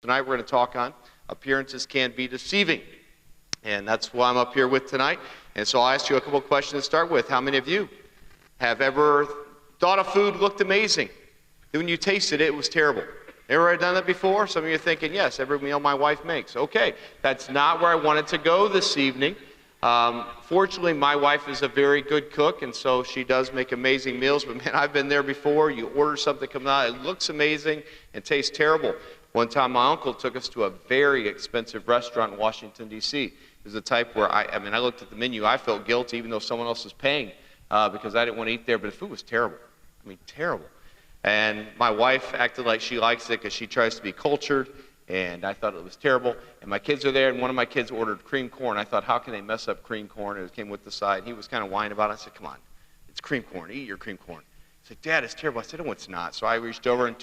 Tonight we're going to talk on appearances can be deceiving. And that's what I'm up here with tonight. And so I'll ask you a couple of questions to start with. How many of you have ever thought a food looked amazing? Then when you tasted it, it was terrible. Ever done that before? Some of you are thinking, yes, every meal my wife makes. Okay, that's not where I wanted to go this evening. Fortunately, my wife is a very good cook, and so she does make amazing meals. But man, I've been there before. You order something, comes out, it looks amazing and tastes terrible. One time my uncle took us to a very expensive restaurant in Washington, D.C. It was the type where, I looked at the menu, I felt guilty even though someone else was paying because I didn't want to eat there, but the food was terrible. I mean, terrible. And my wife acted like she likes it because she tries to be cultured, and I thought it was terrible. And my kids are there, and one of my kids ordered cream corn. I thought, how can they mess up cream corn? It came with the side. He was kind of whining about it. I said, come on, it's cream corn. Eat your cream corn. He said, Dad, it's terrible. I said, no, it's not. So I reached over and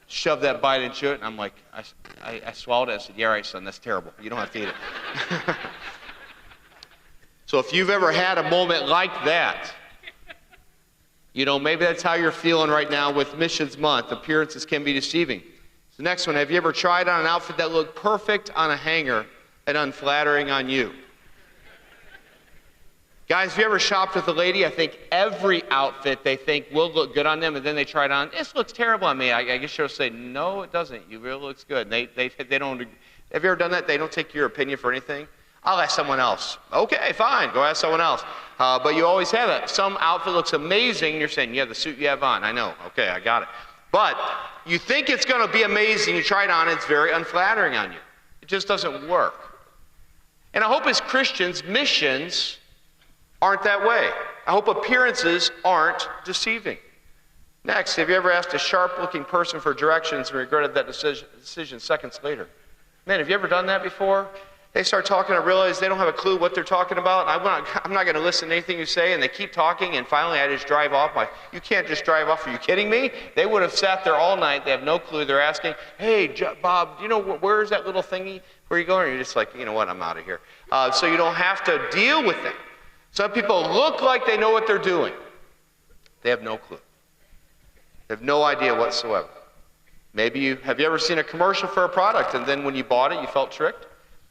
shoved that bite into it, and I'm like, I swallowed it. I said, yeah, all right, son, that's terrible. You don't have to eat it. So if you've ever had a moment like that, maybe that's how you're feeling right now with Missions Month. Appearances can be deceiving. The next one, have you ever tried on an outfit that looked perfect on a hanger and unflattering on you? Guys, have you ever shopped with a lady? I think every outfit they think will look good on them, and then they try it on. This looks terrible on me. I guess she'll say, no, it doesn't. You really looks good. And they don't. Have you ever done that? They don't take your opinion for anything. I'll ask someone else. Okay, fine. Go ask someone else. But you always have that. Some outfit looks amazing, and you're saying, yeah, the suit you have on. I know. Okay, I got it. But you think it's going to be amazing. You try it on. It's very unflattering on you. It just doesn't work. And I hope as Christians, missions aren't that way. I hope appearances aren't deceiving. Next, have you ever asked a sharp-looking person for directions and regretted that decision seconds later? Man, have you ever done that before? They start talking and realize they don't have a clue what they're talking about. I'm not going to listen to anything you say, and they keep talking, and finally I just drive off. You can't just drive off. Are you kidding me? They would have sat there all night. They have no clue. They're asking, hey, Bob, where's that little thingy? Where are you going? And you're just like, you know what, I'm out of here. So you don't have to deal with it. Some people look like they know what they're doing. They have no clue. They have no idea whatsoever. Have you ever seen a commercial for a product and then when you bought it, you felt tricked?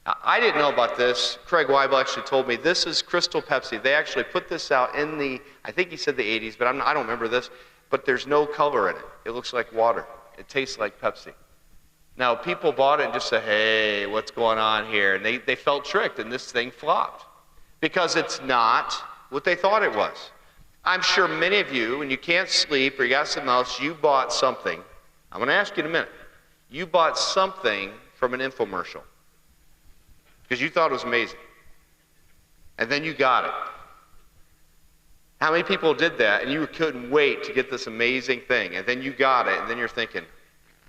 Now, I didn't know about this. Craig Weibel actually told me this is Crystal Pepsi. They actually put this out in I think he said the 80s, but I don't remember this, but there's no color in it. It looks like water. It tastes like Pepsi. Now, people bought it and just said, hey, what's going on here? And they felt tricked, and this thing flopped. Because it's not what they thought it was. I'm sure many of you, when you can't sleep or you got something else, you bought something. I'm going to ask you in a minute. You bought something from an infomercial because you thought it was amazing. And then you got it. How many people did that and you couldn't wait to get this amazing thing? And then you got it and then you're thinking,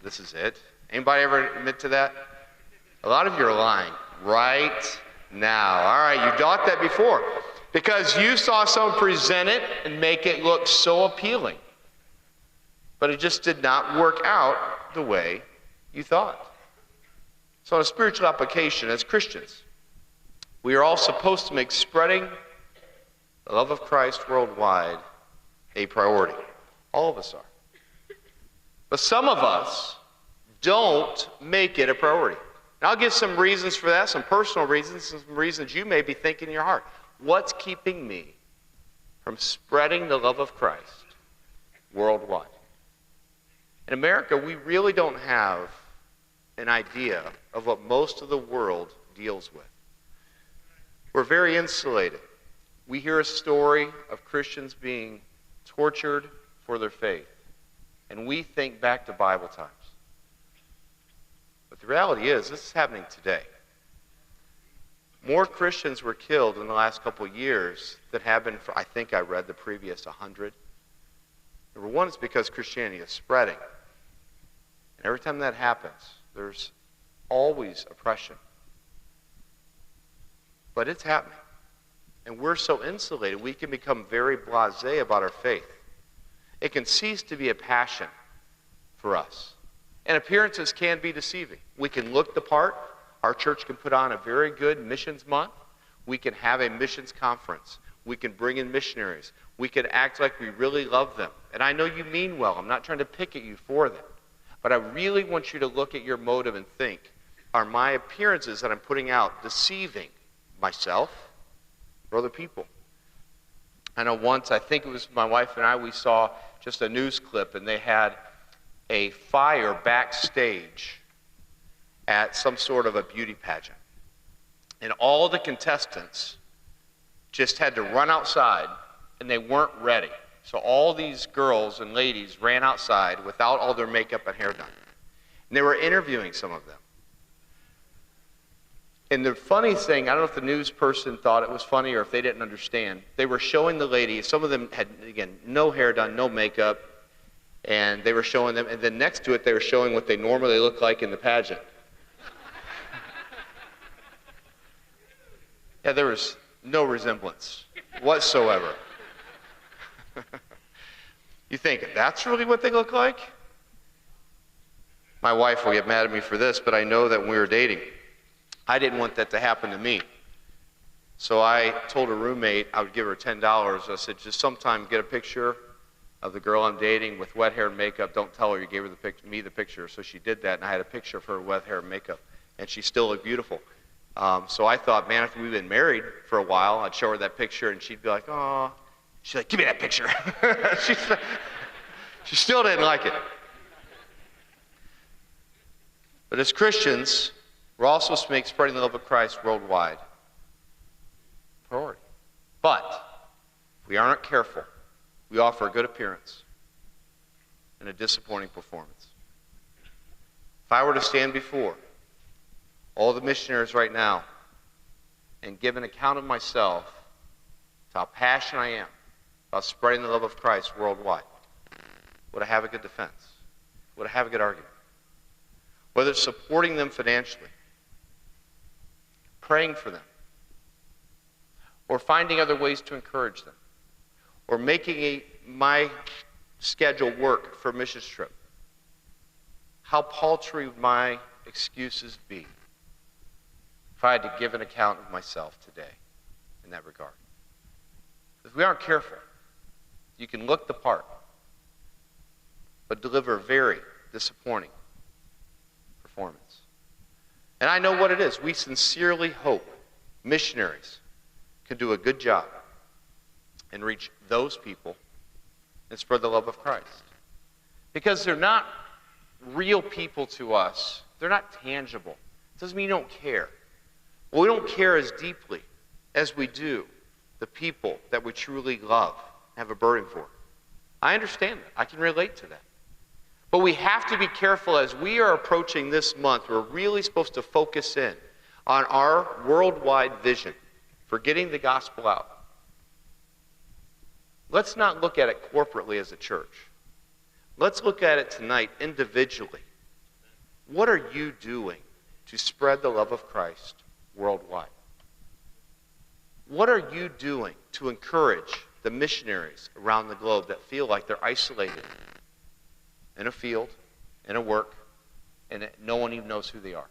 this is it? Anybody ever admit to that? A lot of you are lying right now. All right, you thought that before because you saw someone present it and make it look so appealing. But it just did not work out the way you thought. So in a spiritual application, as Christians, we are all supposed to make spreading the love of Christ worldwide a priority. All of us are. But some of us don't make it a priority. And I'll give some reasons for that, some personal reasons, some reasons you may be thinking in your heart. What's keeping me from spreading the love of Christ worldwide? In America, we really don't have an idea of what most of the world deals with. We're very insulated. We hear a story of Christians being tortured for their faith, and we think back to Bible times. But the reality is, this is happening today. More Christians were killed in the last couple of years than have been for, I think I read, the previous 100. Number one, it's because Christianity is spreading. And every time that happens, there's always oppression. But it's happening. And we're so insulated, we can become very blasé about our faith. It can cease to be a passion for us. And appearances can be deceiving. We can look the part. Our church can put on a very good missions month. We can have a missions conference. We can bring in missionaries. We can act like we really love them. And I know you mean well. I'm not trying to pick at you for that. But I really want you to look at your motive and think, are my appearances that I'm putting out deceiving myself or other people? I know once, I think it was my wife and I, we saw just a news clip, and they had a fire backstage at some sort of a beauty pageant. And all the contestants just had to run outside, and they weren't ready. So all these girls and ladies ran outside without all their makeup and hair done. And they were interviewing some of them. And the funny thing, I don't know if the news person thought it was funny or if they didn't understand, they were showing the ladies, some of them had, again, no hair done, no makeup, and they were showing them, and then next to it they were showing what they normally look like in the pageant. Yeah, there was no resemblance whatsoever. You think, that's really what they look like? My wife will get mad at me for this, but I know that when we were dating, I didn't want that to happen to me. So I told a roommate I would give her $10. I said, just sometime get a picture of the girl I'm dating with wet hair and makeup. Don't tell her you gave her me the picture. So she did that, and I had a picture of her with wet hair and makeup, and she still looked beautiful. So I thought, man, if we'd been married for a while, I'd show her that picture, and she'd be like, oh. She's like, give me that picture. She still didn't like it. But as Christians, we're also spreading the love of Christ worldwide. Priority. But if we aren't careful, we offer a good appearance and a disappointing performance. If I were to stand before all the missionaries right now and give an account of myself, to how passionate I am about spreading the love of Christ worldwide, would I have a good defense? Would I have a good argument? Whether it's supporting them financially, praying for them, or finding other ways to encourage them, or making my schedule work for a missions trip, how paltry would my excuses be if I had to give an account of myself today in that regard? If we aren't careful, you can look the part, but deliver a very disappointing performance. And I know what it is. We sincerely hope missionaries can do a good job and reach those people and spread the love of Christ. Because they're not real people to us. They're not tangible. It doesn't mean you don't care. Well, we don't care as deeply as we do the people that we truly love and have a burden for. I understand that. I can relate to that. But we have to be careful as we are approaching this month. We're really supposed to focus in on our worldwide vision for getting the gospel out. Let's not look at it corporately as a church. Let's look at it tonight individually. What are you doing to spread the love of Christ worldwide? What are you doing to encourage the missionaries around the globe that feel like they're isolated in a field, in a work, and no one even knows who they are?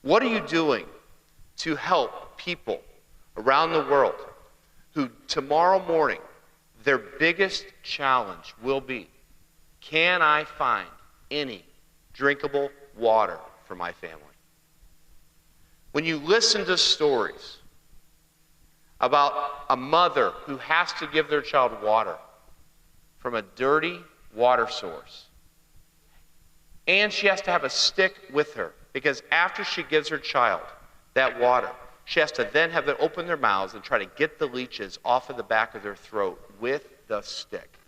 What are you doing to help people around the world who tomorrow morning, their biggest challenge will be, can I find any drinkable water for my family? When you listen to stories about a mother who has to give their child water from a dirty water source, and she has to have a stick with her, because after she gives her child that water, she has to then have them open their mouths and try to get the leeches off of the back of their throat with the stick,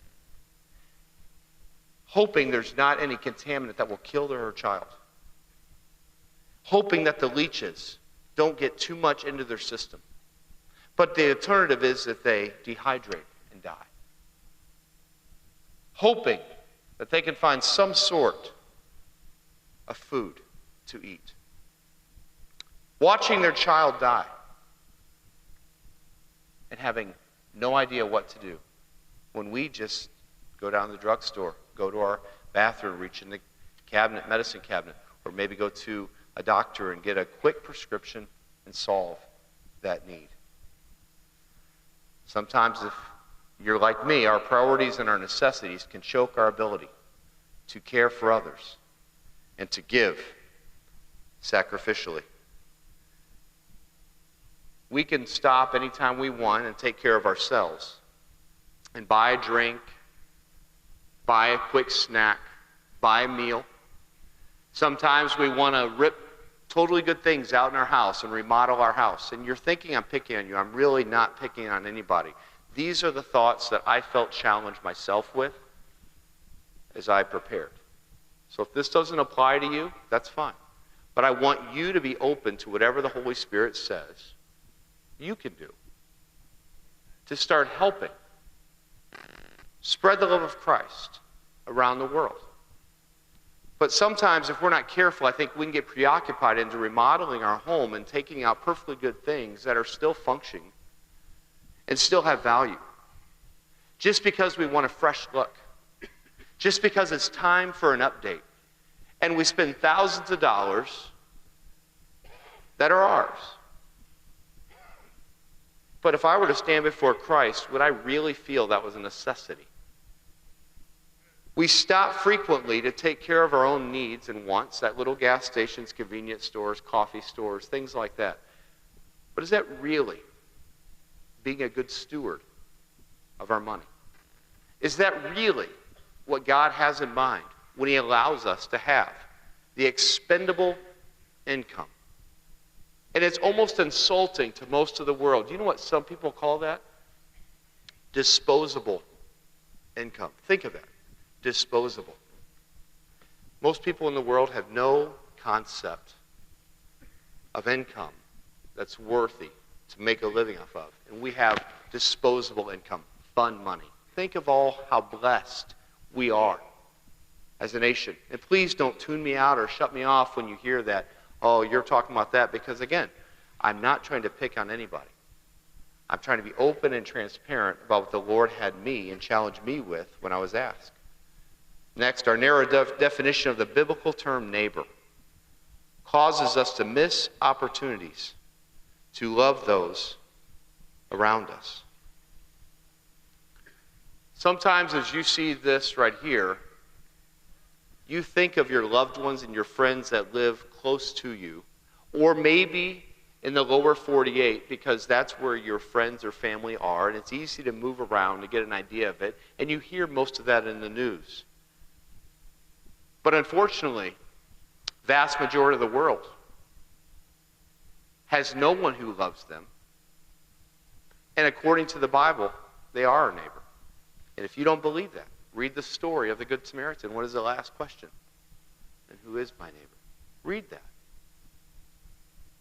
hoping there's not any contaminant that will kill her child, hoping that the leeches don't get too much into their system. But the alternative is that they dehydrate and die, hoping that they can find some sort of food to eat. Watching their child die and having no idea what to do when we just go down to the drugstore, go to our bathroom, reach in the cabinet, medicine cabinet, or maybe go to a doctor and get a quick prescription and solve that need. Sometimes if you're like me, our priorities and our necessities can choke our ability to care for others, and to give sacrificially. We can stop anytime we want and take care of ourselves and buy a drink, buy a quick snack, buy a meal. Sometimes we want to rip totally good things out in our house and remodel our house. And you're thinking I'm picking on you. I'm really not picking on anybody. These are the thoughts that I felt challenged myself with as I prepared. So if this doesn't apply to you, that's fine. But I want you to be open to whatever the Holy Spirit says you can do to start helping spread the love of Christ around the world. But sometimes if we're not careful, I think we can get preoccupied into remodeling our home and taking out perfectly good things that are still functioning and still have value. Just because we want a fresh look. Just because it's time for an update. And we spend thousands of dollars that are ours. But if I were to stand before Christ, would I really feel that was a necessity? We stop frequently to take care of our own needs and wants, at little gas stations, convenience stores, coffee stores, things like that. But is that really being a good steward of our money? Is that really what God has in mind when He allows us to have the expendable income? And it's almost insulting to most of the world. Do you know what some people call that? Disposable income. Think of that. Disposable. Most people in the world have no concept of income that's worthy to make a living off of. And we have disposable income, fun money. Think of how blessed we are as a nation. And please don't tune me out or shut me off when you hear that, oh, you're talking about that, because again, I'm not trying to pick on anybody. I'm trying to be open and transparent about what the Lord had me and challenged me with when I was asked. Next, our narrow definition of the biblical term neighbor causes us to miss opportunities to love those around us. Sometimes as you see this right here, you think of your loved ones and your friends that live close to you, or maybe in the lower 48, because that's where your friends or family are, and it's easy to move around to get an idea of it, and you hear most of that in the news. But unfortunately, vast majority of the world has no one who loves them. And according to the Bible, they are our neighbor. And if you don't believe that, read the story of the Good Samaritan. What is the last question? And who is my neighbor? Read that.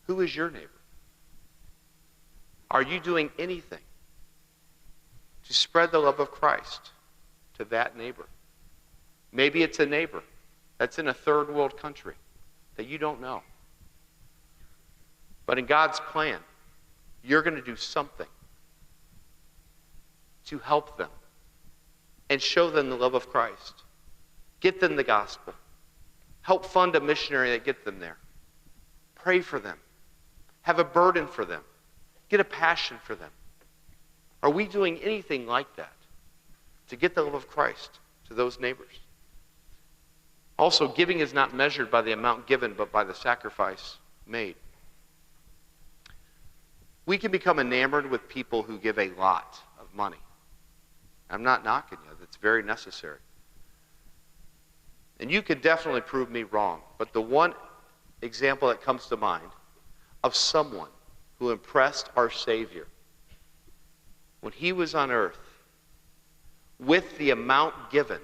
Who is your neighbor? Are you doing anything to spread the love of Christ to that neighbor? Maybe it's a neighbor that's in a third world country that you don't know. But in God's plan, you're going to do something to help them and show them the love of Christ. Get them the gospel. Help fund a missionary that gets them there. Pray for them. Have a burden for them. Get a passion for them. Are we doing anything like that to get the love of Christ to those neighbors? Also, giving is not measured by the amount given, but by the sacrifice made. We can become enamored with people who give a lot of money. I'm not knocking you. That's very necessary. And you could definitely prove me wrong. But the one example that comes to mind of someone who impressed our Savior when He was on earth with the amount given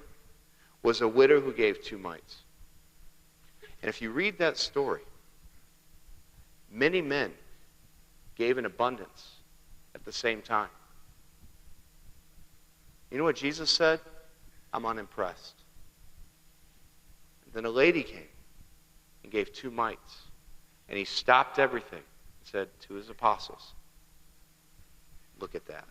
was a widow who gave 2 mites. And if you read that story, many men gave in abundance at the same time. You know what Jesus said? I'm unimpressed. And then a lady came and gave 2 mites. And He stopped everything and said to His apostles, look at that.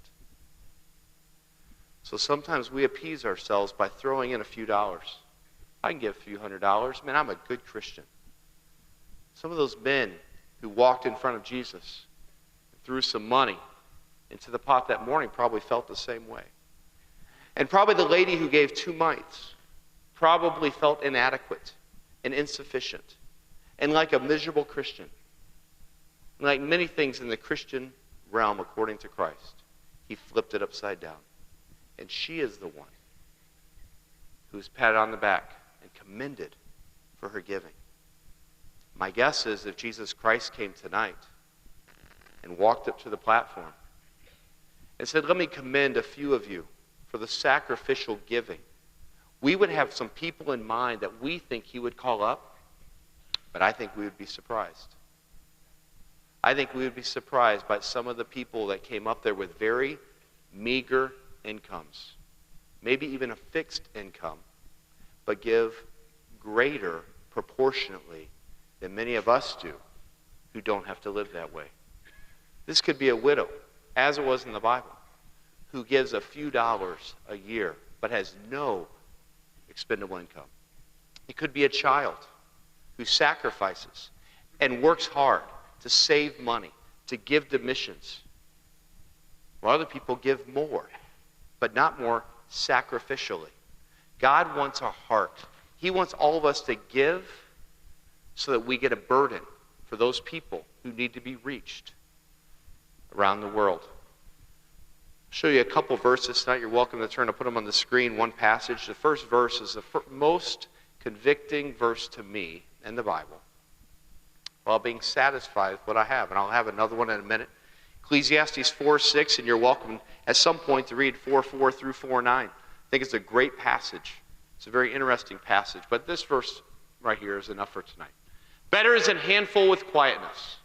So sometimes we appease ourselves by throwing in a few dollars. I can give a few $100s. Man, I'm a good Christian. Some of those men who walked in front of Jesus and threw some money into the pot that morning probably felt the same way. And probably the lady who gave 2 mites probably felt inadequate and insufficient and like a miserable Christian. Like many things in the Christian realm according to Christ, he flipped it upside down. And she is the one who's patted on the back and commended for her giving. My guess is if Jesus Christ came tonight and walked up to the platform and said, let me commend a few of you for the sacrificial giving, we would have some people in mind that we think he would call up, but I think we would be surprised. I think we would be surprised by some of the people that came up there with very meager incomes, maybe even a fixed income, but give greater proportionately than many of us do who don't have to live that way. This could be a widow, as it was in the Bible, who gives a few dollars a year but has no expendable income. It could be a child who sacrifices and works hard to save money, to give to missions. While other people give more, but not more sacrificially. God wants our heart. He wants all of us to give so that we get a burden for those people who need to be reached around the world. I'll show you a couple verses tonight. You're welcome to turn to put them on the screen. One passage. The first verse is the most convicting verse to me in the Bible, while being satisfied with what I have. And I'll have another one in a minute. Ecclesiastes 4:6, and you're welcome at some point to read 4:4 through 4:9. I think it's a great passage. It's a very interesting passage. But this verse right here is enough for tonight. Better is an handful with quietness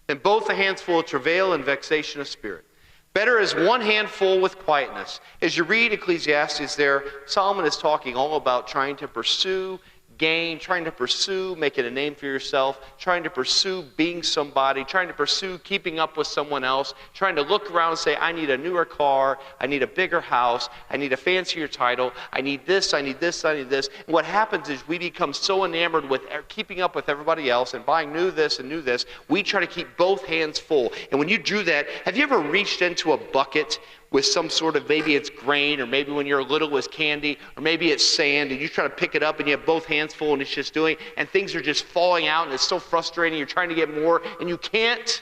than both a handful of travail and vexation of spirit. Better is one handful with quietness. As you read Ecclesiastes there, Solomon is talking all about trying to pursue gain, trying to pursue making a name for yourself, trying to pursue being somebody, trying to pursue keeping up with someone else, trying to look around and say, I need a newer car, I need a bigger house, I need a fancier title, I need this, I need this, I need this. And what happens is we become so enamored with keeping up with everybody else and buying new this and new this, we try to keep both hands full. And when you do that, have you ever reached into a bucket with some sort of, maybe it's grain, or maybe when you're little it was candy, or maybe it's sand, and you try to pick it up and you have both hands full and it's just doing, and things are just falling out and it's so frustrating, you're trying to get more and you can't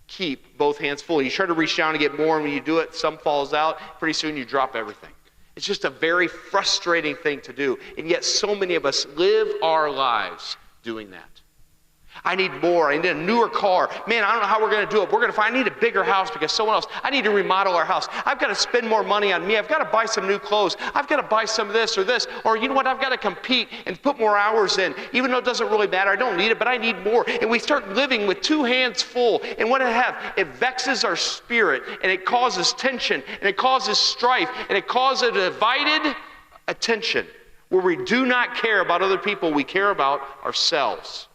keep both hands full. You try to reach down and get more, and when you do it, some falls out, pretty soon you drop everything. It's just a very frustrating thing to do, and yet so many of us live our lives doing that. I need more. I need a newer car. Man, I don't know how we're going to do it. We're going to find, I need a bigger house because someone else, I need to remodel our house. I've got to spend more money on me. I've got to buy some new clothes. I've got to buy some of this or this. Or you know what? I've got to compete and put more hours in. Even though it doesn't really matter. I don't need it, but I need more. And we start living with two hands full. And what it vexes our spirit, and it causes tension, and it causes strife, and it causes a divided attention where we do not care about other people. We care about ourselves.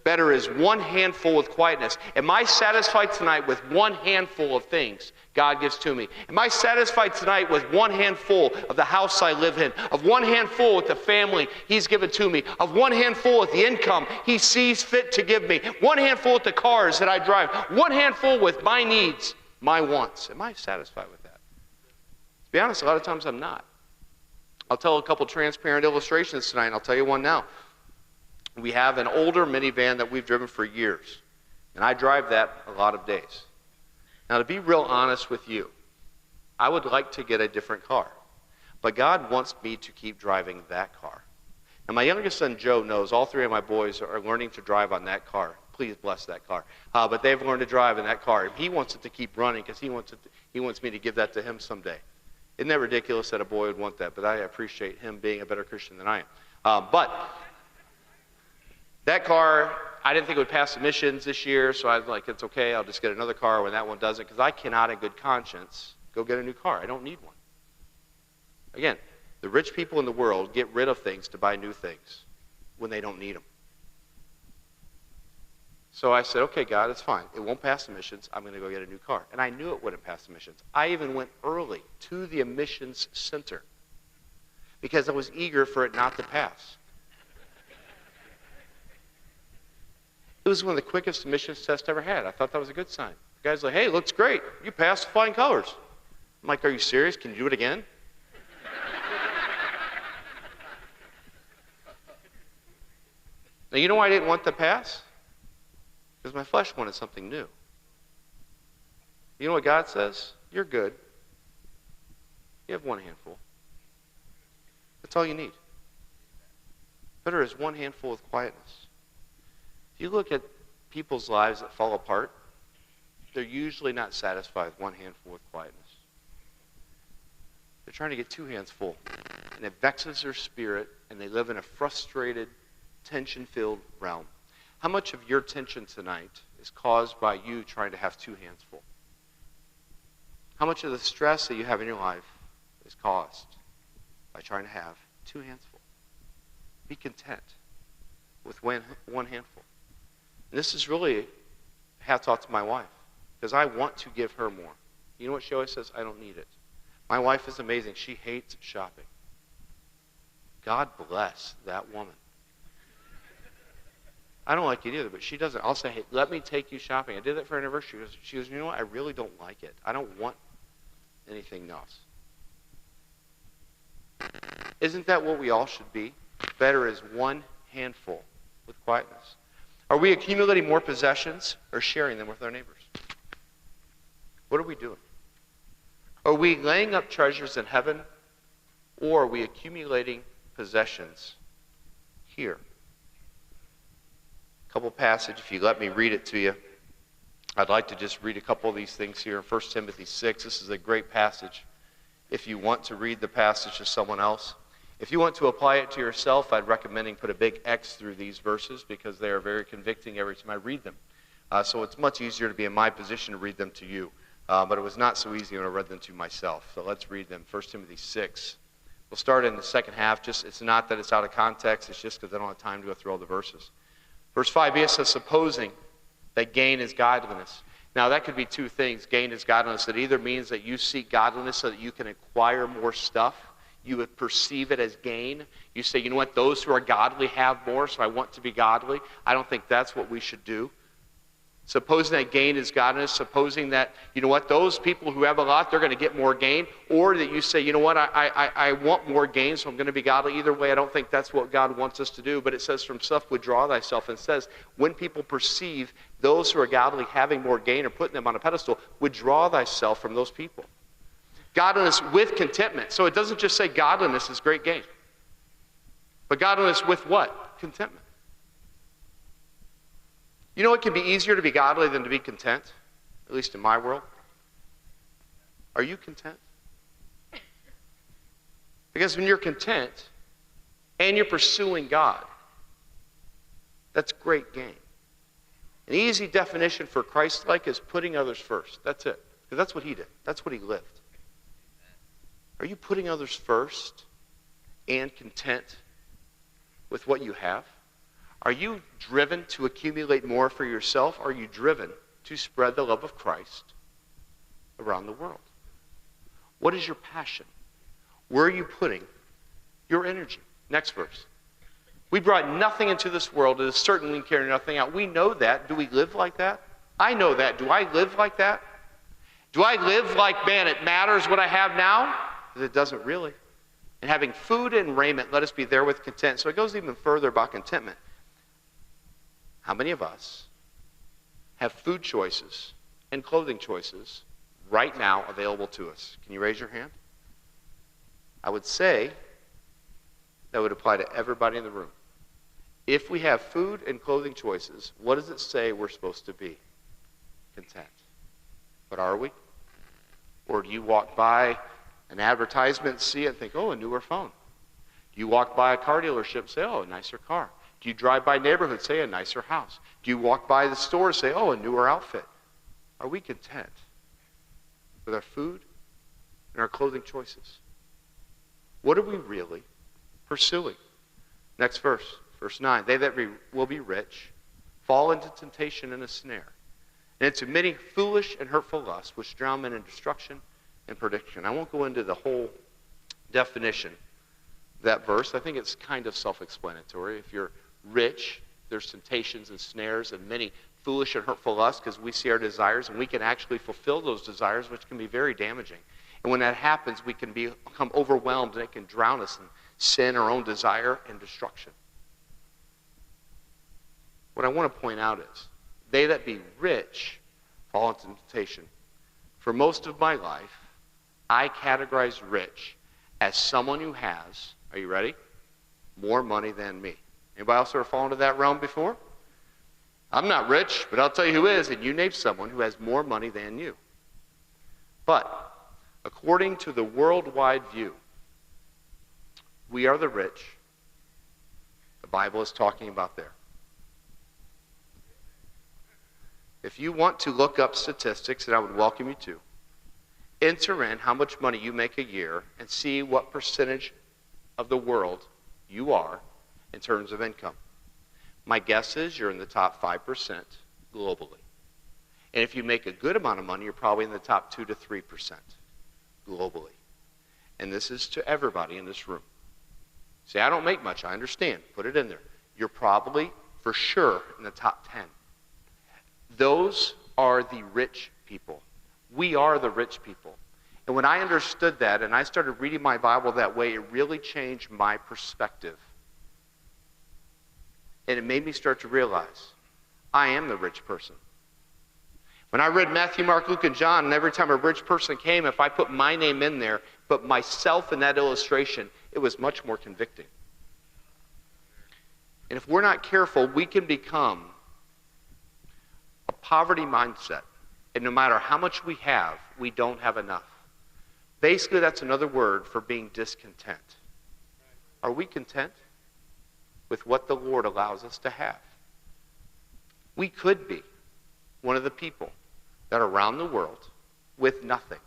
Better is one handful with quietness. Am I satisfied tonight with one handful of things God gives to me? Am I satisfied tonight with one handful of the house I live in, of one handful with the family He's given to me, of one handful with the income He sees fit to give me, one handful with the cars that I drive, one handful with my needs, my wants? Am I satisfied with that? To be honest, a lot of times I'm not. I'll tell a couple transparent illustrations tonight, and I'll tell you one now. We have an older minivan that we've driven for years, and I drive that a lot of days. Now, to be real honest with you, I would like to get a different car, but God wants me to keep driving that car. Now, my youngest son, Joe, knows all three of my boys are learning to drive on that car. Please bless that car. But they've learned to drive in that car. He wants it to keep running because he wants me to give that to him someday. Isn't that ridiculous that a boy would want that? But I appreciate him being a better Christian than I am. But that car, I didn't think it would pass emissions this year, so I was like, it's okay, I'll just get another car when that one doesn't, because I cannot in good conscience go get a new car. I don't need one. Again, the rich people in the world get rid of things to buy new things when they don't need them. So I said, okay, God, it's fine. It won't pass emissions. I'm going to go get a new car. And I knew it wouldn't pass emissions. I even went early to the emissions center because I was eager for it not to pass. It was one of the quickest emissions tests I ever had. I thought that was a good sign. The guy's like, hey, looks great. You passed with flying colors. I'm like, are you serious? Can you do it again? Now, you know why I didn't want the past? Because my flesh wanted something new. You know what God says? You're good. You have one handful. That's all you need. Better is one handful with quietness. If you look at people's lives that fall apart, they're usually not satisfied with one handful with quietness. They're trying to get two hands full. And it vexes their spirit, and they live in a frustrated, tension-filled realm. How much of your tension tonight is caused by you trying to have two hands full? How much of the stress that you have in your life is caused by trying to have two hands full? Be content with one handful. And this is really hats off to my wife, because I want to give her more. You know what she always says? I don't need it. My wife is amazing. She hates shopping. God bless that woman. I don't like it either, but she doesn't. I'll say, hey, let me take you shopping. I did that for her anniversary. She goes, you know what? I really don't like it. I don't want anything else. Isn't that what we all should be? Better is one handful with quietness. Are we accumulating more possessions or sharing them with our neighbors? What are we doing? Are we laying up treasures in heaven, or are we accumulating possessions here? A couple passages, if you let me read it to you. I'd like to just read a couple of these things here. 1 Timothy 6, this is a great passage. If you want to read the passage to someone else. If you want to apply it to yourself, I'd recommend put a big X through these verses because they are very convicting every time I read them. So it's much easier to be in my position to read them to you. But it was not so easy when I read them to myself. So let's read them. 1 Timothy 6. We'll start in the second half. It's not that it's out of context. It's just because I don't have time to go through all the verses. Verse 5b, it says, supposing that gain is godliness. Now, that could be two things. Gain is godliness. It either means that you seek godliness so that you can acquire more stuff. You would perceive it as gain. You say, you know what, those who are godly have more, so I want to be godly. I don't think that's what we should do. Supposing that gain is godliness, supposing that, you know what, those people who have a lot, they're going to get more gain, or that you say, you know what, I want more gain, so I'm going to be godly. Either way, I don't think that's what God wants us to do, but it says, from self withdraw thyself, and it says, when people perceive those who are godly having more gain or putting them on a pedestal, withdraw thyself from those people. Godliness with contentment. So it doesn't just say godliness is great gain, but godliness with what? Contentment. You know it can be easier to be godly than to be content, at least in my world. Are you content? Because when you're content and you're pursuing God, that's great gain. An easy definition for Christ-like is putting others first. That's it. Because that's what he did. That's what he lived. Are you putting others first and content with what you have? Are you driven to accumulate more for yourself? Or are you driven to spread the love of Christ around the world? What is your passion? Where are you putting your energy? Next verse. We brought nothing into this world. It is certainly carry nothing out. We know that. Do we live like that? I know that. Do I live like that? Do I live like, man, it matters what I have now? Because it doesn't really. And having food and raiment, let us be there with content. So it goes even further about contentment. How many of us have food choices and clothing choices right now available to us? Can you raise your hand? I would say that would apply to everybody in the room. If we have food and clothing choices, what does it say we're supposed to be? Content. But are we? Or do you walk by an advertisement, see it, and think, oh, a newer phone? Do you walk by a car dealership and say, oh, a nicer car? Do you drive by a neighborhood, say a nicer house? Do you walk by the store and say, oh, a newer outfit? Are we content with our food and our clothing choices? What are we really pursuing? Next verse, verse 9. They that will be rich fall into temptation and a snare, and into many foolish and hurtful lusts, which drown men in destruction and perdition. I won't go into the whole definition of that verse. I think it's kind of self-explanatory. If you're rich, there's temptations and snares and many foolish and hurtful lusts, because we see our desires and we can actually fulfill those desires, which can be very damaging. And when that happens, we can become overwhelmed, and it can drown us in sin, our own desire, and destruction. what I want to point out is, they that be rich fall into temptation. For most of my life, I categorize rich as someone who has, are you ready, more money than me. Anybody else ever fall into that realm before? I'm not rich, but I'll tell you who is, and you name someone who has more money than you. But according to the worldwide view, we are the rich. The Bible is talking about there. If you want to look up statistics, and I would welcome you to, enter in how much money you make a year and see what percentage of the world you are in terms of income. My guess is you're in the top 5% globally. And if you make a good amount of money, you're probably in the top 2 to 3% globally. And this is to everybody in this room. Say, I don't make much, I understand. Put it in there. You're probably, for sure, in the top 10. Those are the rich people. We are the rich people. And when I understood that and I started reading my Bible that way, it really changed my perspective. And it made me start to realize I am the rich person. When I read Matthew, Mark, Luke, and John, and every time a rich person came, if I put my name in there, but myself in that illustration, it was much more convicting. And if we're not careful, we can become a poverty mindset. And no matter how much we have, we don't have enough. Basically, that's another word for being discontent. Are we content with what the Lord allows us to have? We could be one of the people that are around the world with nothing.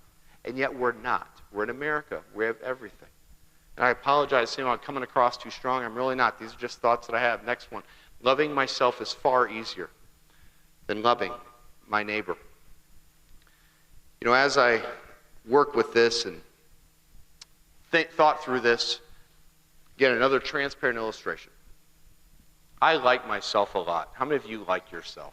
And yet we're not. We're in America. We have everything. And I apologize, I'm coming across too strong. I'm really not. These are just thoughts that I have. Next one. Loving myself is far easier than loving my neighbor. You know, as I work with this and thought through this, again, another transparent illustration. I like myself a lot. How many of you like yourself?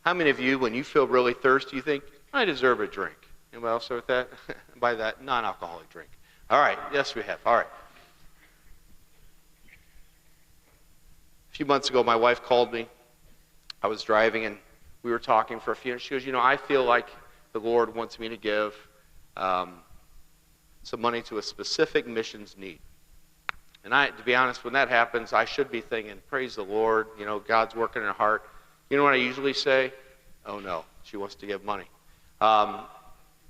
How many of you, when you feel really thirsty, you think, I deserve a drink? Anybody else with that? By that, non-alcoholic drink. All right, yes we have. All right. A few months ago, my wife called me. I was driving and we were talking for a few minutes. She goes, I feel like the Lord wants me to give some money to a specific missions need. And to be honest, when that happens, I should be thinking, praise the Lord, God's working in her heart. You know what I usually say? Oh no, she wants to give money.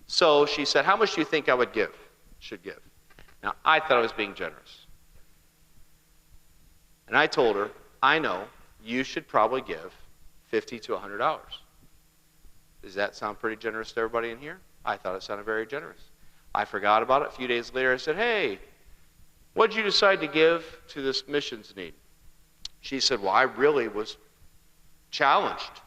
So she said, how much do you think I should give? Now, I thought I was being generous. And I told her, I know you should probably give $50 to $100. Does that sound pretty generous to everybody in here? I thought it sounded very generous. I forgot about it. A few days later, I said, hey, what did you decide to give to this missions need? She said, well, I really was challenged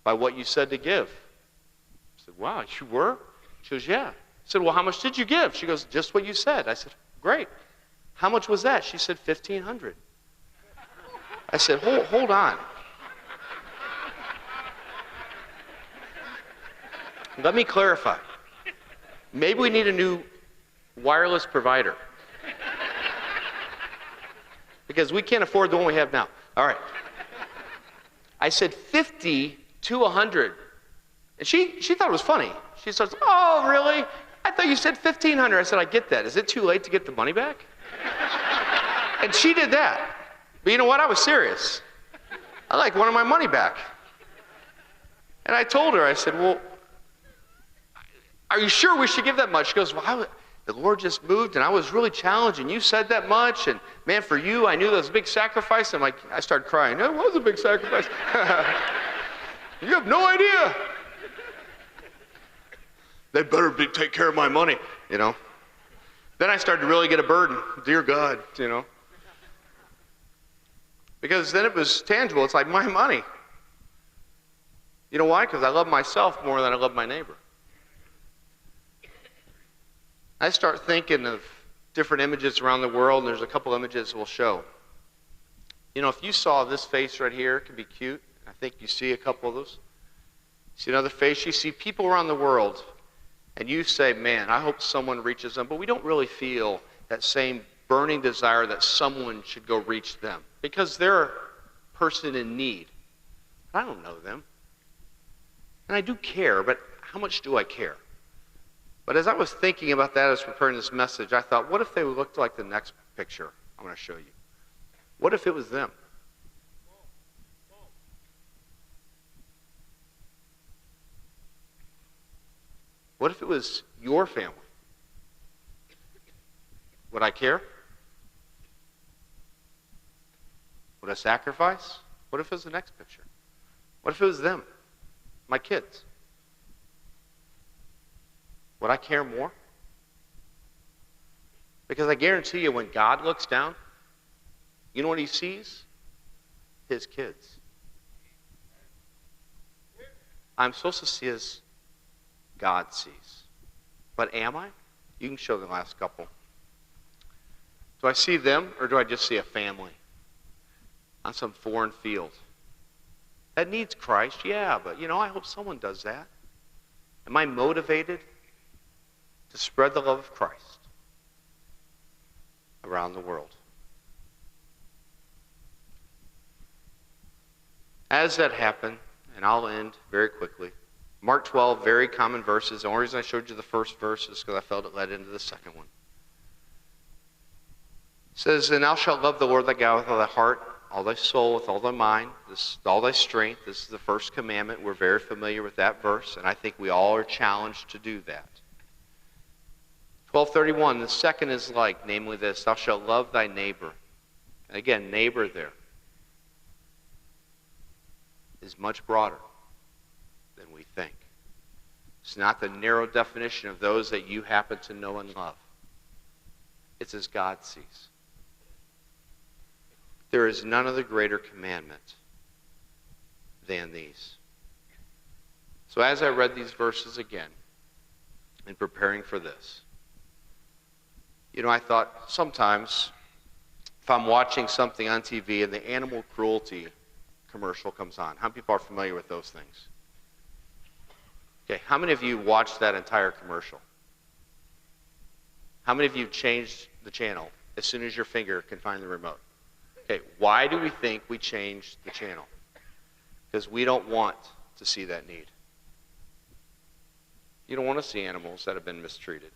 by what you said to give. I said, wow, you were? She goes, yeah. I said, well, how much did you give? She goes, just what you said. I said, great. How much was that? She said, $1,500. I said, hold on. Let me clarify. Maybe we need a new wireless provider. Because we can't afford the one we have now. All right. I said 50 to 100. And she thought it was funny. She says, oh, really? I thought you said 1,500. I said, I get that. Is it too late to get the money back? And she did that. But you know what? I was serious. I like wanted my money back. And I told her, I said, well, are you sure we should give that much? She goes, well, the Lord just moved, and I was really challenged, and you said that much, and man, for you, I knew that was a big sacrifice. I'm like, I started crying. It was a big sacrifice. You have no idea. They better take care of my money, Then I started to really get a burden. Dear God, Because then it was tangible. It's like my money. You know why? Because I love myself more than I love my neighbor. I start thinking of different images around the world, and there's a couple images we'll show. If you saw this face right here, it can be cute. I think you see a couple of those. See another face? You see people around the world, and you say, man, I hope someone reaches them, but we don't really feel that same burning desire that someone should go reach them because they're person in need. But I don't know them. And I do care, but how much do I care? But as I was thinking about that as preparing this message, I thought, what if they looked like the next picture I'm going to show you? What if it was them? What if it was your family? Would I care? Would I sacrifice? What if it was the next picture? What if it was them? My kids? Would I care more? Because I guarantee you, when God looks down, you know what he sees? His kids. I'm supposed to see as God sees. But am I? You can show the last couple. Do I see them, or do I just see a family on some foreign field? That needs Christ, yeah, but I hope someone does that. Am I motivated to spread the love of Christ around the world? As that happened, and I'll end very quickly, Mark 12, very common verses. The only reason I showed you the first verse is because I felt it led into the second one. It says, "And thou shalt love the Lord thy God with all thy heart, all thy soul, with all thy mind, all thy strength." This is the first commandment. We're very familiar with that verse, and I think we all are challenged to do that. 12:31, the second is like, namely this, "Thou shalt love thy neighbor." And again, neighbor there is much broader than we think. It's not the narrow definition of those that you happen to know and love. It's as God sees. There is none other greater commandment than these. So as I read these verses again, in preparing for this, I thought sometimes if I'm watching something on TV and the animal cruelty commercial comes on, how many people are familiar with those things? Okay, how many of you watched that entire commercial? How many of you changed the channel as soon as your finger can find the remote? Okay, why do we think we changed the channel? Because we don't want to see that need. You don't want to see animals that have been mistreated.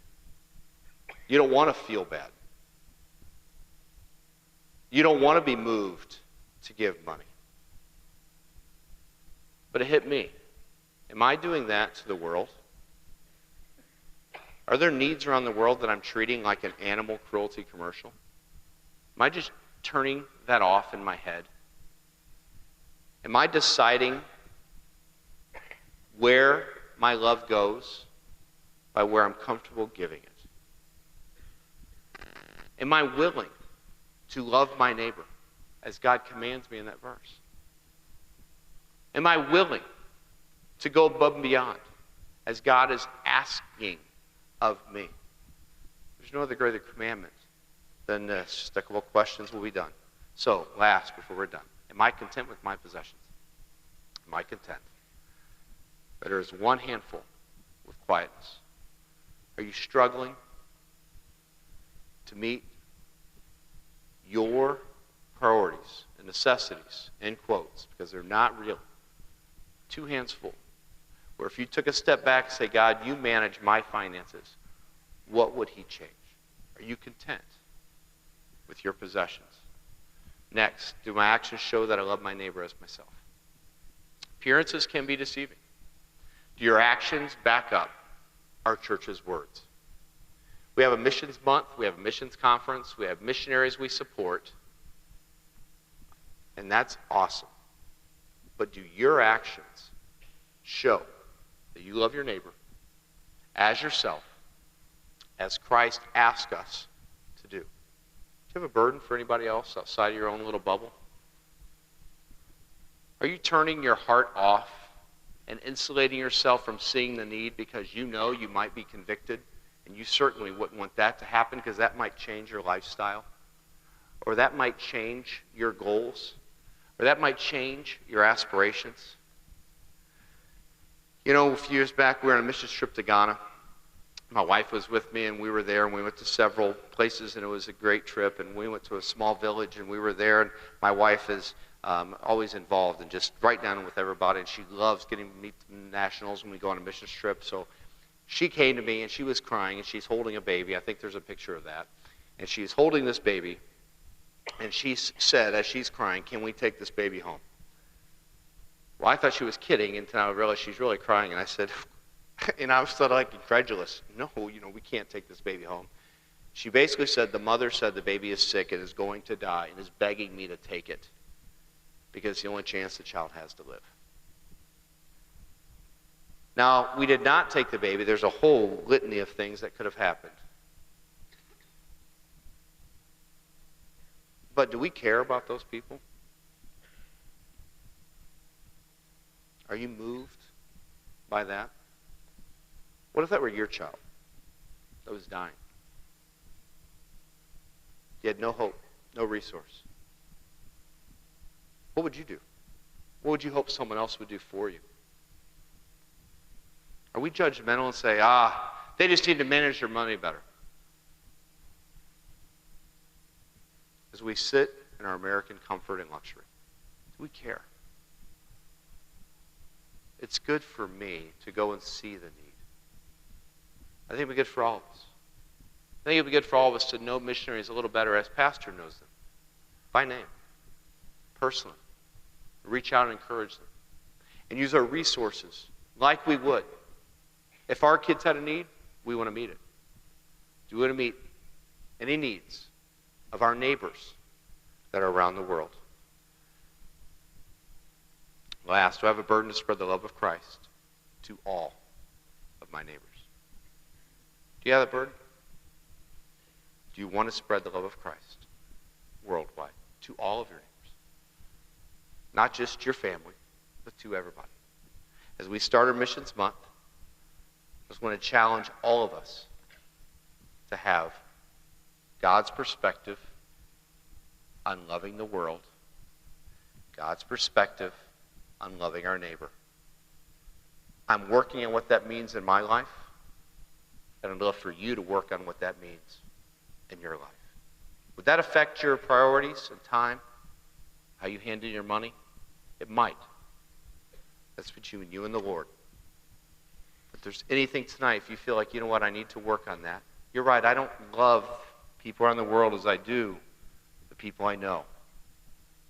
You don't want to feel bad. You don't want to be moved to give money. But it hit me. Am I doing that to the world? Are there needs around the world that I'm treating like an animal cruelty commercial? Am I just turning that off in my head? Am I deciding where my love goes by where I'm comfortable giving it? Am I willing to love my neighbor as God commands me in that verse? Am I willing to go above and beyond as God is asking of me? There's no other greater commandment than this. Just a couple of questions, will be done. So, last, before we're done, am I content with my possessions? Am I content? Better is one handful with quietness. Are you struggling to meet your priorities and necessities, in quotes, because they're not real? Two hands full. Where if you took a step back and say, God, you manage my finances, what would he change? Are you content with your possessions? Next, do my actions show that I love my neighbor as myself? Appearances can be deceiving. Do your actions back up our church's words? We have a missions month, we have a missions conference, we have missionaries we support, and that's awesome. But do your actions show that you love your neighbor as yourself, as Christ asked us to do? Do you have a burden for anybody else outside of your own little bubble? Are you turning your heart off and insulating yourself from seeing the need because you know you might be convicted, and you certainly wouldn't want that to happen because that might change your lifestyle, or that might change your goals, or that might change your aspirations? A few years back, we were on a mission trip to Ghana. My wife was with me, and we were there, and we went to several places, and it was a great trip. And we went to a small village, and we were there, and my wife is always involved and just right down with everybody. And she loves getting to meet the nationals when we go on a mission trip. So she came to me and she was crying and she's holding a baby. I think there's a picture of that. And she's holding this baby. And she said, as she's crying, "Can we take this baby home?" Well, I thought she was kidding until I realized she's really crying. And I said, and I was sort of like incredulous. "No, we can't take this baby home." She basically said, the mother said the baby is sick and is going to die and is begging me to take it because it's the only chance the child has to live. Now, we did not take the baby. There's a whole litany of things that could have happened. But do we care about those people? Are you moved by that? What if that were your child that was dying? You had no hope, no resource. What would you do? What would you hope someone else would do for you? Are we judgmental and say, they just need to manage their money better? As we sit in our American comfort and luxury, do we care? It's good for me to go and see the need. I think it'd be good for all of us. I think it'd be good for all of us to know missionaries a little better as Pastor knows them, by name, personally. Reach out and encourage them. And use our resources like we would. If our kids had a need, we want to meet it. Do we want to meet any needs of our neighbors that are around the world? Last, do I have a burden to spread the love of Christ to all of my neighbors? Do you have a burden? Do you want to spread the love of Christ worldwide to all of your neighbors? Not just your family, but to everybody. As we start our missions month, I just want to challenge all of us to have God's perspective on loving the world, God's perspective on loving our neighbor. I'm working on what that means in my life, and I'd love for you to work on what that means in your life. Would that affect your priorities and time? How you handle your money? It might. That's between you and the Lord. If there's anything tonight, if you feel like, you know what, I need to work on that. You're right, I don't love people around the world as I do the people I know.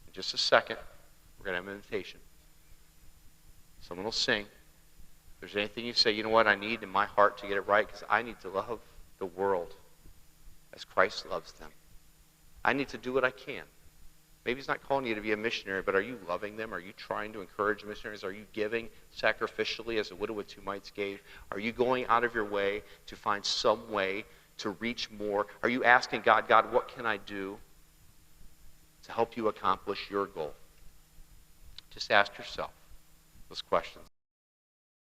In just a second, we're going to have an invitation. Someone will sing. If there's anything you say, you know what, I need in my heart to get it right, because I need to love the world as Christ loves them. I need to do what I can. Maybe he's not calling you to be a missionary, but are you loving them? Are you trying to encourage missionaries? Are you giving sacrificially as a widow with 2 mites gave? Are you going out of your way to find some way to reach more? Are you asking God, what can I do to help you accomplish your goal? Just ask yourself those questions.